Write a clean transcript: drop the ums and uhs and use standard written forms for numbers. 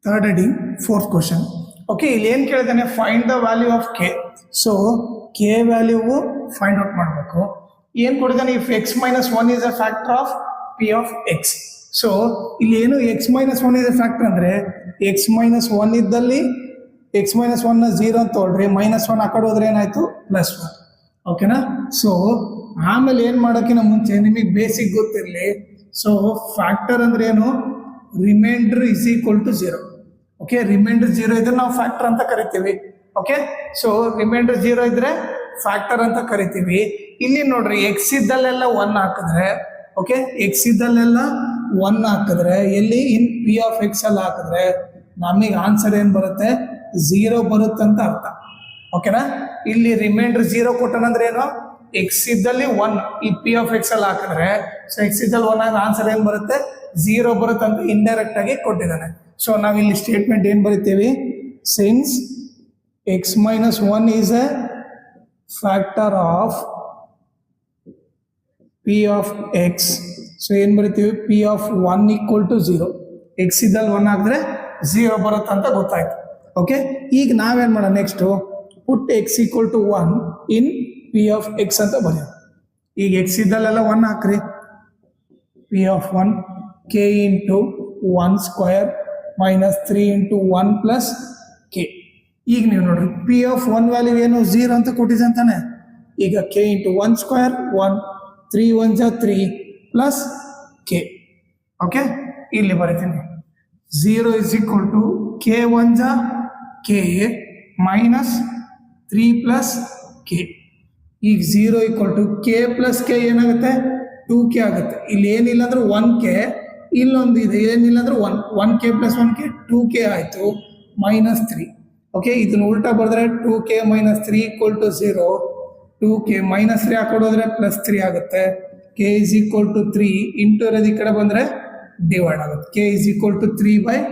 Third heading fourth question. Okay, ಇಲ್ಲಿ ಏನು ಕೇಳಿದಾನೆ, find the value of K. So K ವ್ಯಾಲ್ಯೂವು ಫೈಂಡ್ ಔಟ್ ಮಾಡಬೇಕು. ಏನು ಕೊಡಿದಾನೆ, if X minus one is a factor of P of X. So ಇಲ್ಲಿ ಏನು X minus one is a factor ಅಂದರೆ ಎಕ್ಸ್ ಮೈನಸ್ ಒನ್ ಇದ್ದಲ್ಲಿ ಎಕ್ಸ್ ಮೈನಸ್ ಒನ್ನ 0 ಅಂತ ತೊಗೊಳ್ರಿ, -1 ಆ ಕಡೆ ಹೋದ್ರೆ ಏನಾಯ್ತು +1. ಓಕೆನಾ. ಸೊ ಆಮೇಲೆ ಏನು ಮಾಡೋಕ್ಕಿಂತ ಮುಂಚೆ ನಿಮಗೆ ಬೇಸಿಕ್ ಗೊತ್ತಿರಲಿ. ಸೊ ಫ್ಯಾಕ್ಟರ್ ಅಂದ್ರೆ ಏನು, remainder is equal to 0. Okay, remainder 0 ಇದ್ರೆ ನಾವು ಫ್ಯಾಕ್ಟರ್ ಅಂತ ಕರಿತೀವಿ. ಓಕೆ, ಸೊ ರಿಮೈಂಡರ್ 0 ಇದ್ರೆ ಫ್ಯಾಕ್ಟರ್ ಅಂತ ಕರಿತೀವಿ. ಇಲ್ಲಿ ನೋಡ್ರಿ, ಎಕ್ಸ್ ಇದ್ದಲ್ಲೆಲ್ಲ 1 ಹಾಕಿದ್ರೆ, ಓಕೆ, ಎಕ್ಸ್ ಇದ್ದಲ್ಲೆಲ್ಲ 1 ಹಾಕಿದ್ರೆ, ಎಲ್ಲಿ ಇನ್ ಪಿ ಆಫ್ ಎಕ್ಸ್ ಅಲ್ಲಿ ಹಾಕಿದ್ರೆ ನಮಗೆ ಆನ್ಸರ್ ಏನು ಬರುತ್ತೆ, 0 ಬರುತ್ತೆ ಅಂತ ಅರ್ಥ. ಓಕೆನಾ. ಇಲ್ಲಿ ರಿಮೈಂಡರ್ 0 ಕೊಟ್ಟನಂದ್ರೆ ಏನು, ಎಕ್ಸ್ ಇದ್ದಲ್ಲಿ 1 ಈ ಪಿ ಆಫ್ ಎಕ್ಸ್ ಅಲ್ಲಿ ಹಾಕಿದ್ರೆ, ಸೊ ಎಕ್ಸ್ ಇದ್ದಲ್ಲಿ 1 ಆದ್ರೆ ಆನ್ಸರ್ ಏನು ಬರುತ್ತೆ, 0 ಬರುತ್ತೆ ಅಂತ ಇಂಡೈರೆಕ್ಟ್ ಆಗಿ ಕೊಟ್ಟಿದ್ದಾನೆ. ಸೊ ನಾವಿಲ್ಲಿ ಸ್ಟೇಟ್ಮೆಂಟ್ ಏನು ಬರಿತೀವಿ, since X minus 1 is a factor of P of X. So ಏನು ಬರಿತೀವಿ, P of 1 equal to 0. X ಇದ್ದಲ್ಲಿ 1 ಹಾಕಿದ್ರೆ 0 ಬರುತ್ತೆ ಅಂತ ಗೊತ್ತಾಯ್ತು. ಓಕೆ, ಈಗ ನಾವೇನು ಮಾಡೋಣ, next put x equal to 1 in p of x ಅಂತ ಬರೆಯೋಣ. ಈಗ ಎಕ್ಸ್ ಇದ್ದಲ್ಲೆಲ್ಲ 1 ಹಾಕ್ರಿ, p of 1 k into 1 square minus 3 into 1 plus k. ಈಗ ನೀವು ನೋಡ್ರಿ, ಪಿ ಆಫ್ 1 ವ್ಯಾಲ್ಯೂ ಏನು 0 ಅಂತ ಕೊಟ್ಟಿದೆ ಅಂತಾನೆ. ಈಗ ಕೆ ಇಂಟು 1 ಸ್ಕ್ವಯರ್ 1, 3 1 ಜಾ 3 ಪ್ಲಸ್ ಕೆ. ಓಕೆ, ಇಲ್ಲಿ ಬರೀತೀನಿ, 0 ಇಸ್ ಈಕ್ವಲ್ ಟು ಕೆ 1 ಜಾ ಕೆ ಮೈನಸ್ 3 ಪ್ಲಸ್ ಕೆ. ಈಗ 0 equal to k plus k ಏನಾಗುತ್ತೆ, 2k ಆಗುತ್ತೆ. ಇಲ್ಲಿ ಏನಿಲ್ಲ ಅಂದ್ರೆ 1k, ಇಲ್ಲೊಂದು ಇದೆ ಏನಿಲ್ಲ ಅಂದ್ರೆ 1k ಪ್ಲಸ್ 1k 2k ಆಯಿತು, -3. ಓಕೆ, ಇದನ್ನ ಉಲ್ಟಾ ಬರೆದ್ರೆ 2k minus 3 equal to 0, 2k -3 ಆ ಕಡೆ ಹೋದ್ರೆ +3 ಆಗುತ್ತೆ. k is equal to 3 into ಇರೋದು ಈ ಕಡೆ ಬಂದರೆ ಡಿವೈಡ್ ಆಗುತ್ತೆ. k is equal to 3/2.